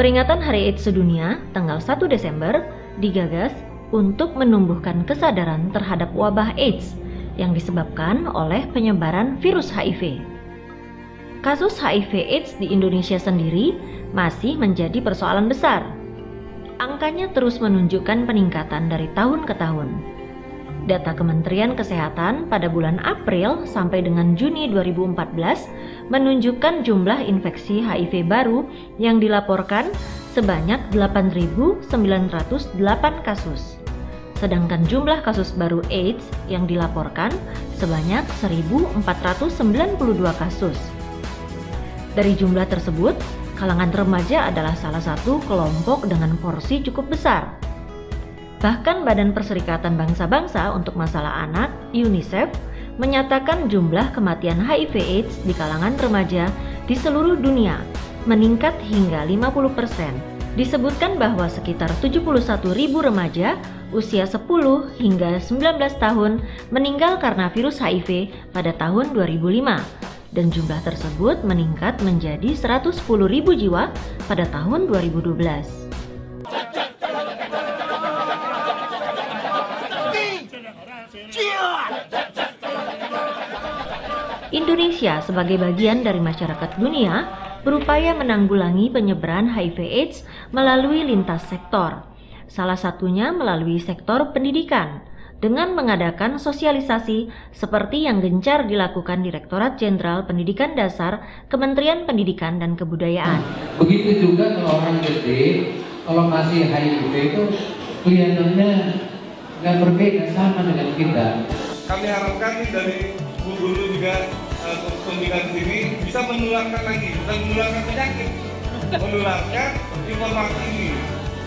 Peringatan Hari AIDS Sedunia tanggal 1 Desember digagas untuk menumbuhkan kesadaran terhadap wabah AIDS yang disebabkan oleh penyebaran virus HIV. Kasus HIV/AIDS di Indonesia sendiri masih menjadi persoalan besar. Angkanya terus menunjukkan peningkatan dari tahun ke tahun. Data Kementerian Kesehatan pada bulan April sampai dengan Juni 2014 menunjukkan jumlah infeksi HIV baru yang dilaporkan sebanyak 8.908 kasus. Sedangkan jumlah kasus baru AIDS yang dilaporkan sebanyak 1.492 kasus. Dari jumlah tersebut, kalangan remaja adalah salah satu kelompok dengan porsi cukup besar. Bahkan Badan Perserikatan Bangsa-Bangsa untuk Masalah Anak, UNICEF, menyatakan jumlah kematian HIV/AIDS di kalangan remaja di seluruh dunia meningkat hingga 50%. Disebutkan bahwa sekitar 71.000 remaja usia 10 hingga 19 tahun meninggal karena virus HIV pada tahun 2005, dan jumlah tersebut meningkat menjadi 110.000 jiwa pada tahun 2012. Indonesia sebagai bagian dari masyarakat dunia berupaya menanggulangi penyebaran HIV/AIDS melalui lintas sektor. Salah satunya melalui sektor pendidikan dengan mengadakan sosialisasi seperti yang gencar dilakukan Direktorat Jenderal Pendidikan Dasar Kementerian Pendidikan dan Kebudayaan. Begitu juga kalau orang gede, kalau masih HIV itu kelihatannya nggak berbeda, sama dengan kita. Kami harapkan dari Bu Guru juga pendidikan sini bisa menularkan lagi, bukan menularkan penyakit, menularkan informasi ini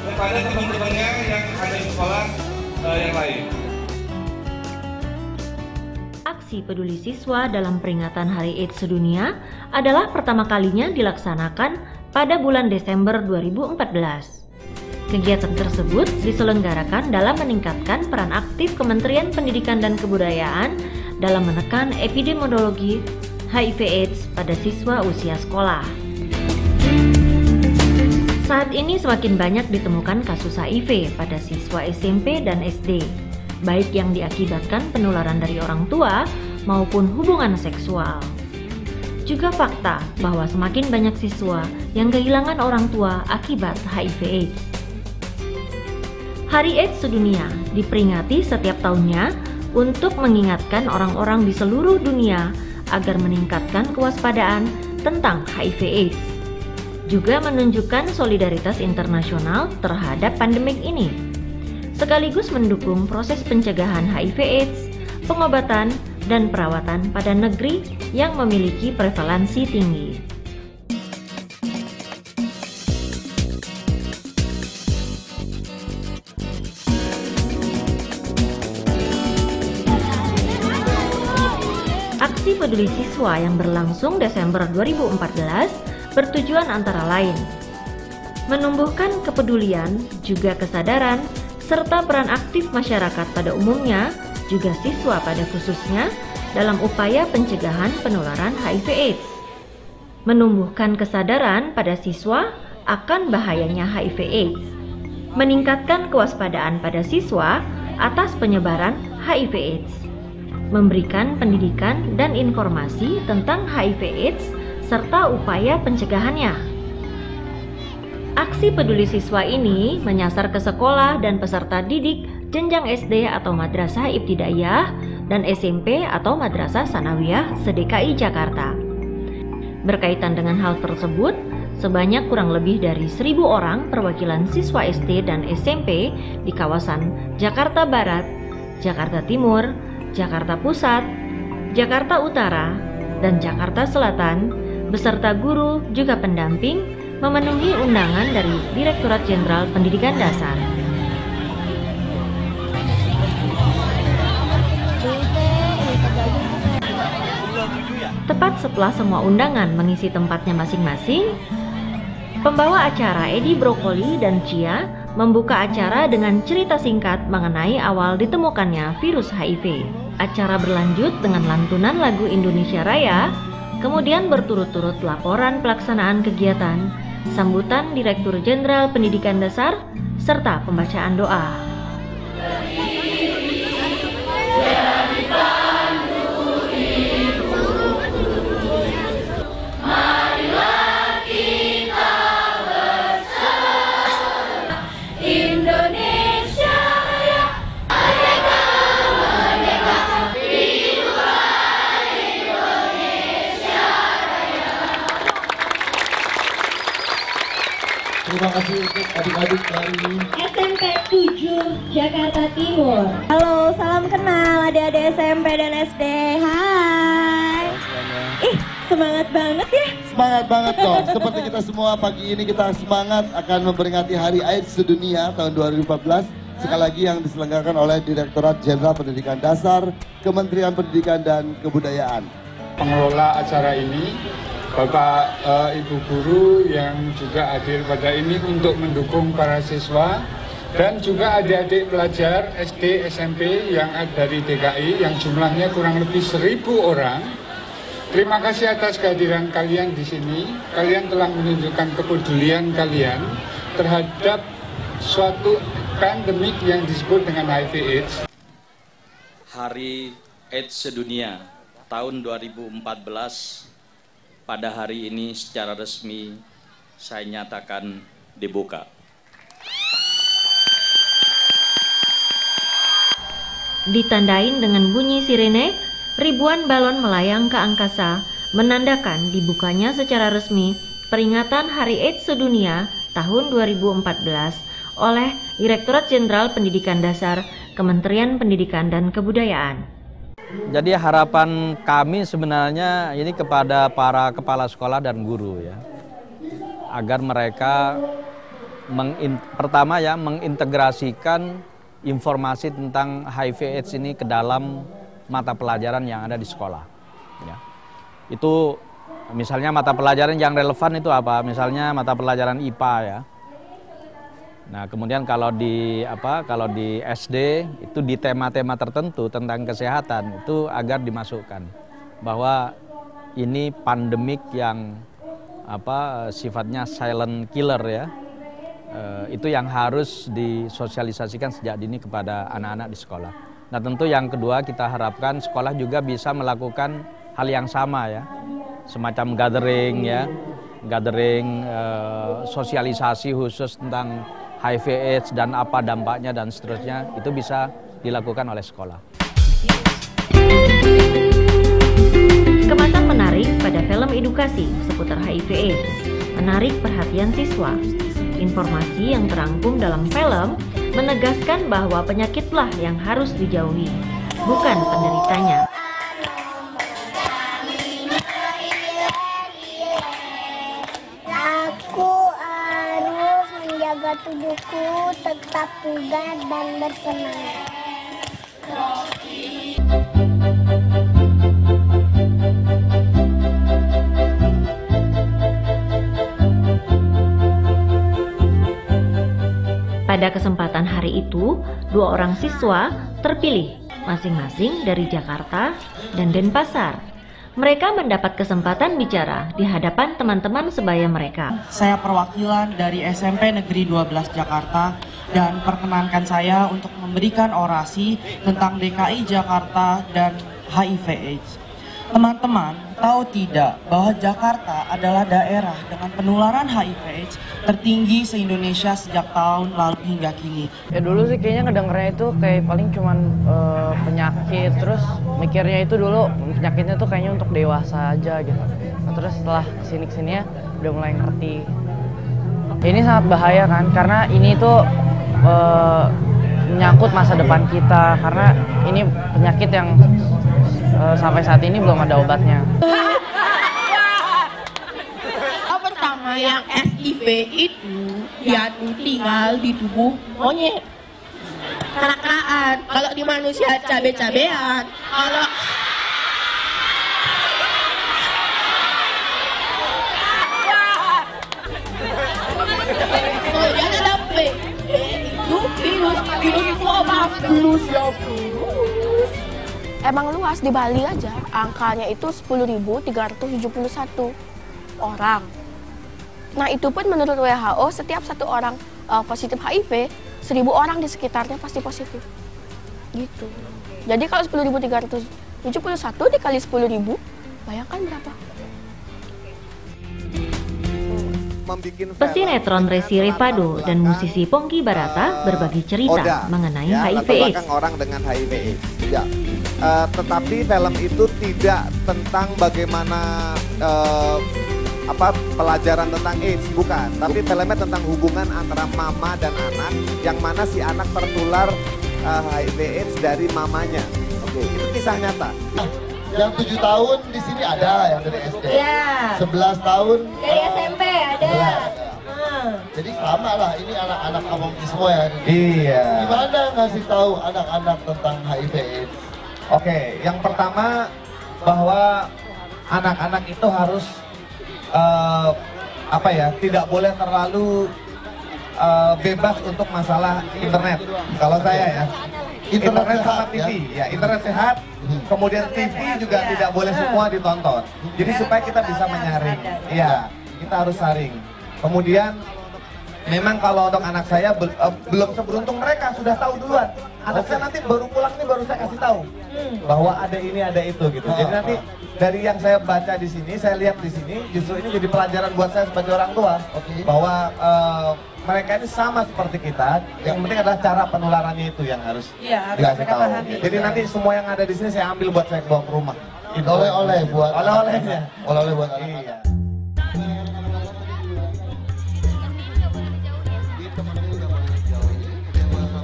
kepada teman-temannya yang ada di sekolah yang lain. Aksi peduli siswa dalam peringatan Hari AIDS Sedunia adalah pertama kalinya dilaksanakan pada bulan Desember 2014. Kegiatan tersebut diselenggarakan dalam meningkatkan peran aktif Kementerian Pendidikan dan Kebudayaan dalam menekan epidemiologi HIV/AIDS pada siswa usia sekolah. Saat ini semakin banyak ditemukan kasus HIV pada siswa SMP dan SD, baik yang diakibatkan penularan dari orang tua maupun hubungan seksual. Juga fakta bahwa semakin banyak siswa yang kehilangan orang tua akibat HIV/AIDS. Hari AIDS Sedunia diperingati setiap tahunnya untuk mengingatkan orang-orang di seluruh dunia agar meningkatkan kewaspadaan tentang HIV/AIDS. Juga menunjukkan solidaritas internasional terhadap pandemik ini, sekaligus mendukung proses pencegahan HIV/AIDS, pengobatan, dan perawatan pada negeri yang memiliki prevalensi tinggi. Aksi peduli siswa yang berlangsung Desember 2014 bertujuan antara lain menumbuhkan kepedulian, juga kesadaran, serta peran aktif masyarakat pada umumnya, juga siswa pada khususnya, dalam upaya pencegahan penularan HIV/AIDS. Menumbuhkan kesadaran pada siswa akan bahayanya HIV/AIDS. Meningkatkan kewaspadaan pada siswa atas penyebaran HIV/AIDS. Memberikan pendidikan dan informasi tentang HIV/AIDS serta upaya pencegahannya. Aksi peduli siswa ini menyasar ke sekolah dan peserta didik jenjang SD atau Madrasah Ibtidaiyah dan SMP atau Madrasah Sanawiyah se-DKI Jakarta. Berkaitan dengan hal tersebut, sebanyak kurang lebih dari 1.000 orang perwakilan siswa SD dan SMP di kawasan Jakarta Barat, Jakarta Timur, Jakarta Pusat, Jakarta Utara, dan Jakarta Selatan, beserta guru juga pendamping, memenuhi undangan dari Direktorat Jenderal Pendidikan Dasar. Tepat setelah semua undangan mengisi tempatnya masing-masing, pembawa acara Edi Brokoli dan Cia membuka acara dengan cerita singkat mengenai awal ditemukannya virus HIV. Acara berlanjut dengan lantunan lagu Indonesia Raya, kemudian berturut-turut laporan pelaksanaan kegiatan sambutan Direktur Jenderal Pendidikan Dasar, serta pembacaan doa. Terima kasih untuk adik-adik dari SMP 7 Jakarta Timur. Halo, salam kenal adik-adik SMP dan SD. Hai. Ih, semangat banget ya. Semangat banget dong. Seperti kita semua pagi ini kita semangat akan memperingati Hari AIDS Sedunia tahun 2014. Sekali lagi yang diselenggarakan oleh Direktorat Jenderal Pendidikan Dasar, Kementerian Pendidikan dan Kebudayaan. Pengelola acara ini, Bapak Ibu Guru yang juga hadir pada ini untuk mendukung para siswa dan juga adik-adik pelajar SD, SMP yang dari DKI yang jumlahnya kurang lebih 1.000 orang. Terima kasih atas kehadiran kalian di sini. Kalian telah menunjukkan kepedulian kalian terhadap suatu pandemik yang disebut dengan HIV/AIDS. Hari AIDS Sedunia tahun 2014 pada hari ini secara resmi saya nyatakan dibuka. Ditandain dengan bunyi sirene, ribuan balon melayang ke angkasa, menandakan dibukanya secara resmi peringatan Hari AIDS Sedunia tahun 2014 oleh Direktorat Jenderal Pendidikan Dasar, Kementerian Pendidikan dan Kebudayaan. Jadi harapan kami sebenarnya ini kepada para kepala sekolah dan guru ya, agar mereka pertama ya mengintegrasikan informasi tentang HIV/AIDS ini ke dalam mata pelajaran yang ada di sekolah. Ya. Itu misalnya mata pelajaran yang relevan itu apa? Misalnya mata pelajaran IPA ya. Nah, kemudian kalau di SD itu di tema-tema tertentu tentang kesehatan itu agar dimasukkan bahwa ini pandemik yang sifatnya silent killer ya. Itu yang harus disosialisasikan sejak dini kepada anak-anak di sekolah. Nah, tentu yang kedua kita harapkan sekolah juga bisa melakukan hal yang sama ya. Semacam gathering ya. Gathering sosialisasi khusus tentang HIV/AIDS dan apa dampaknya dan seterusnya, itu bisa dilakukan oleh sekolah. Kemasan menarik pada film edukasi seputar HIV/AIDS menarik perhatian siswa. Informasi yang terangkum dalam film menegaskan bahwa penyakitlah yang harus dijauhi, bukan penderitanya. Menjaga tubuhku tetap bugar dan bersemangat. Pada kesempatan hari itu, 2 orang siswa terpilih masing-masing dari Jakarta dan Denpasar. Mereka mendapat kesempatan bicara di hadapan teman-teman sebaya mereka. Saya perwakilan dari SMP Negeri 12 Jakarta dan perkenankan saya untuk memberikan orasi tentang DKI Jakarta dan HIV/AIDS. Teman-teman, tahu tidak bahwa Jakarta adalah daerah dengan penularan HIV/AIDS tertinggi se-Indonesia sejak tahun lalu hingga kini. Ya dulu sih kayaknya ngedengernya itu kayak paling cuman penyakit, terus mikirnya itu dulu penyakitnya tuh kayaknya untuk dewasa aja gitu. Nah, terus setelah kesini-kesininya udah mulai ngerti. Ini sangat bahaya kan, karena ini tuh menyangkut masa depan kita, karena ini penyakit yang sampai saat ini belum ada obatnya. Pertama yang HIV itu dia tuh tinggal di tubuh monyet. Kera-keraan. Kalau di manusia cabe-cabean. Kalau yang ada itu virus wabah virus ya virus. Emang luas di Bali aja, angkanya itu 10.371 orang. Nah itu pun menurut WHO setiap 1 orang positif HIV, 1000 orang di sekitarnya pasti positif. Gitu. Jadi kalau 10.371 dikali 10.000, bayangkan berapa? Pesinetron Resi Revado dan musisi Pongki Barata berbagi cerita mengenai HIV/AIDS. Orang dengan HIV/AIDS. Ya. Tetapi film itu tidak tentang bagaimana pelajaran tentang AIDS, bukan. Tapi filmnya tentang hubungan antara mama dan anak, yang mana si anak tertular HIV/AIDS dari mamanya. Oke, itu kisah nyata. Yang 7 tahun di sini ada yang dari SD. Iya. 11 tahun Dari SMP ada. Jadi sama lah, ini anak-anak kampung semua ya. Iya. Gimana ngasih tahu anak-anak tentang HIV/AIDS? Oke, yang pertama bahwa anak-anak itu harus tidak boleh terlalu bebas untuk masalah internet. Kalau saya ya, internet sama TV, ya internet sehat. Kemudian TV juga tidak boleh semua ditonton. Jadi supaya kita bisa menyaring, ya kita harus saring. Kemudian memang kalau untuk anak saya belum seberuntung mereka, sudah tahu duluan. Anak saya nanti baru pulang ini baru saya kasih tahu bahwa ada ini ada itu gitu. Jadi nanti dari yang saya baca di sini, saya lihat di sini, justru ini jadi pelajaran buat saya sebagai orang tua bahwa mereka ini sama seperti kita. Yang penting adalah cara penularannya itu yang harus dikasih tahu. Jadi nanti semua yang ada di sini saya ambil buat saya bawa ke rumah. Oleh-oleh buat oleh-olehnya. Oleh-oleh buat anak. Iya.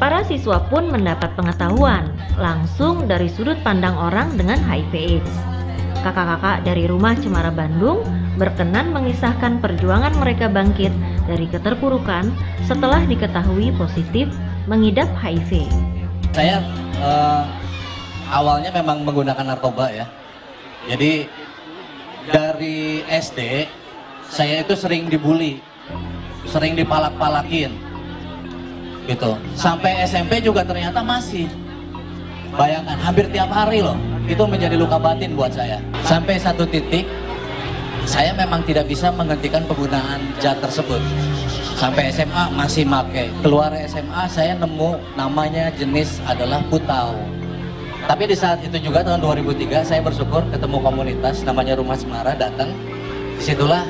Para siswa pun mendapat pengetahuan langsung dari sudut pandang orang dengan HIV/AIDS. Kakak-kakak dari Rumah Cemara Bandung berkenan mengisahkan perjuangan mereka bangkit dari keterpurukan setelah diketahui positif mengidap HIV. Saya awalnya memang menggunakan narkoba ya. Jadi dari SD saya itu sering dibully, sering dipalak-palakin gitu. Sampai SMP juga ternyata masih. Bayangkan hampir tiap hari loh. Itu menjadi luka batin buat saya. Sampai satu titik saya memang tidak bisa menghentikan penggunaan zat tersebut. Sampai SMA masih make. Keluar SMA saya nemu namanya jenis adalah putau. Tapi di saat itu juga tahun 2003 saya bersyukur ketemu komunitas namanya Rumah Cemara, datang. Disitulah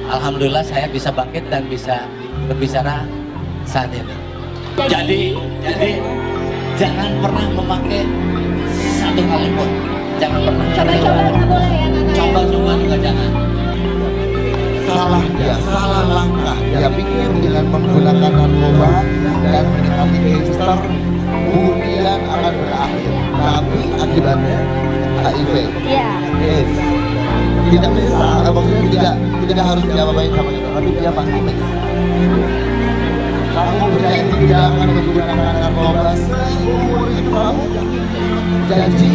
alhamdulillah saya bisa bangkit dan bisa berbicara saat ini. Jadi jangan pernah memakai satu kali pun. Jangan pernah. Coba-coba nggak boleh ya kakak. Coba-coba juga jangan. Salah dia, salah langkah. Dia pikir dengan menggunakan narkoba dan mendekati gangster kemudian akan berakhir. Tapi akibatnya HIV. Iya. Yes. Tidak menyesal, maksudnya tidak harus diapa-apain sama kita, tapi dia pasti menyesal. Kamu berjanji tidak akan menggunakan narkoba seumur hidup kamu. Janji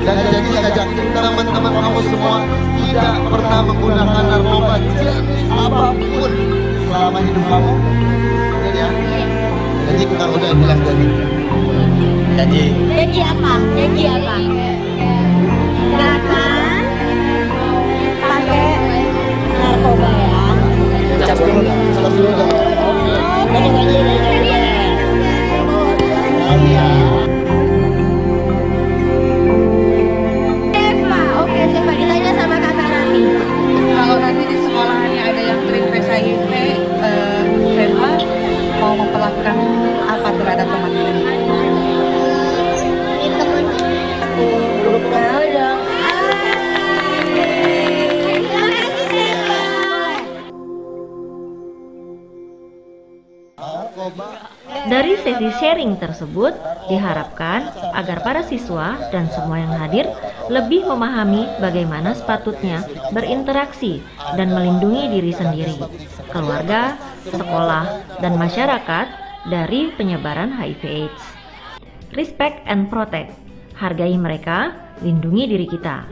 ngajak teman-teman kamu semua tidak pernah menggunakan narkoba jenis apapun selama hidup kamu. Ya? Jadi kita udah bilang tadi. Janji apa? Janji apa? Nggak akan pakai narkoba ya. Cap dulu dong. Oke, Seva ditanya sama kakak Rani. Kalau nanti di sekolahannya ada yang terinfeksi HIV, Seva mau memperlakukan apa terhadap teman-teman? Mau dong. Dari sesi sharing tersebut, diharapkan agar para siswa dan semua yang hadir lebih memahami bagaimana sepatutnya berinteraksi dan melindungi diri sendiri, keluarga, sekolah, dan masyarakat dari penyebaran HIV/AIDS. Respect and protect. Hargai mereka, lindungi diri kita.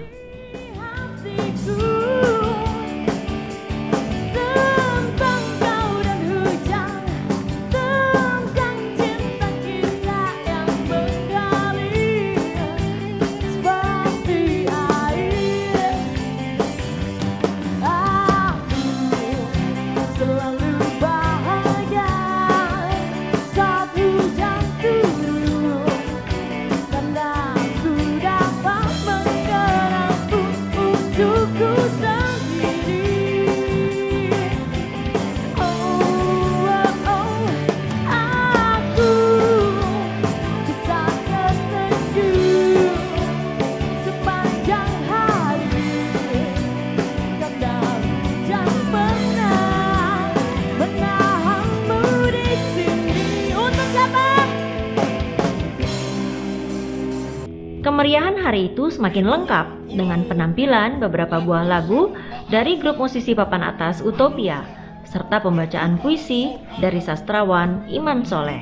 Kemeriahan hari itu semakin lengkap dengan penampilan beberapa buah lagu dari grup musisi papan atas Utopia, serta pembacaan puisi dari sastrawan Iman Soleh.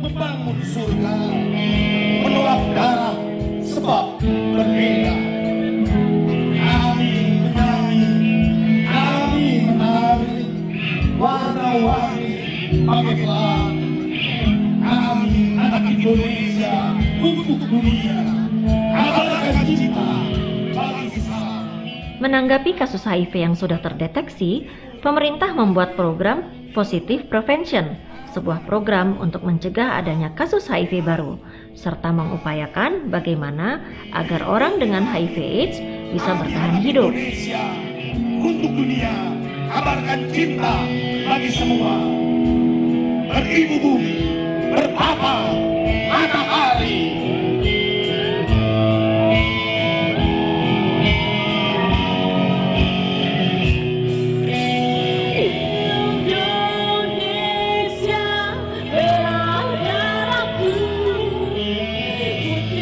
Membangun surga, menolak darah sebab berbeda. Kami menyanyi, kami menari, warna-warni pakai pelangi. Kami anak Indonesia untuk dunia, kabarkan cinta bagi Islam. Menanggapi kasus HIV yang sudah terdeteksi, pemerintah membuat program Positive Prevention, sebuah program untuk mencegah adanya kasus HIV baru, serta mengupayakan bagaimana agar orang dengan HIV/AIDS bisa bertahan hidup. Indonesia untuk dunia, kabarkan cinta bagi semua. Beribu bumi, bertapa matahari.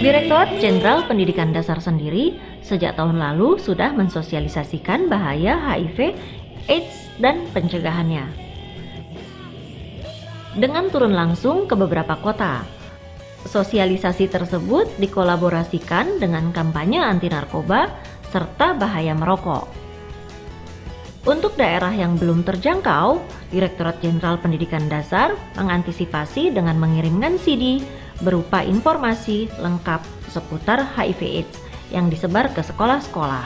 Direktorat Jenderal Pendidikan Dasar sendiri sejak tahun lalu sudah mensosialisasikan bahaya HIV, AIDS, dan pencegahannya. Dengan turun langsung ke beberapa kota, sosialisasi tersebut dikolaborasikan dengan kampanye anti narkoba serta bahaya merokok. Untuk daerah yang belum terjangkau, Direktorat Jenderal Pendidikan Dasar mengantisipasi dengan mengirimkan CD berupa informasi lengkap seputar HIV/AIDS yang disebar ke sekolah-sekolah.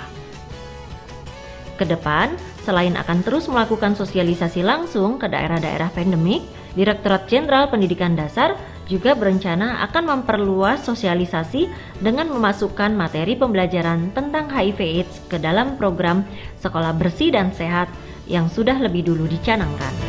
Ke depan, selain akan terus melakukan sosialisasi langsung ke daerah-daerah pandemik, Direktorat Jenderal Pendidikan Dasar juga berencana akan memperluas sosialisasi dengan memasukkan materi pembelajaran tentang HIV/AIDS ke dalam program Sekolah Bersih dan Sehat yang sudah lebih dulu dicanangkan.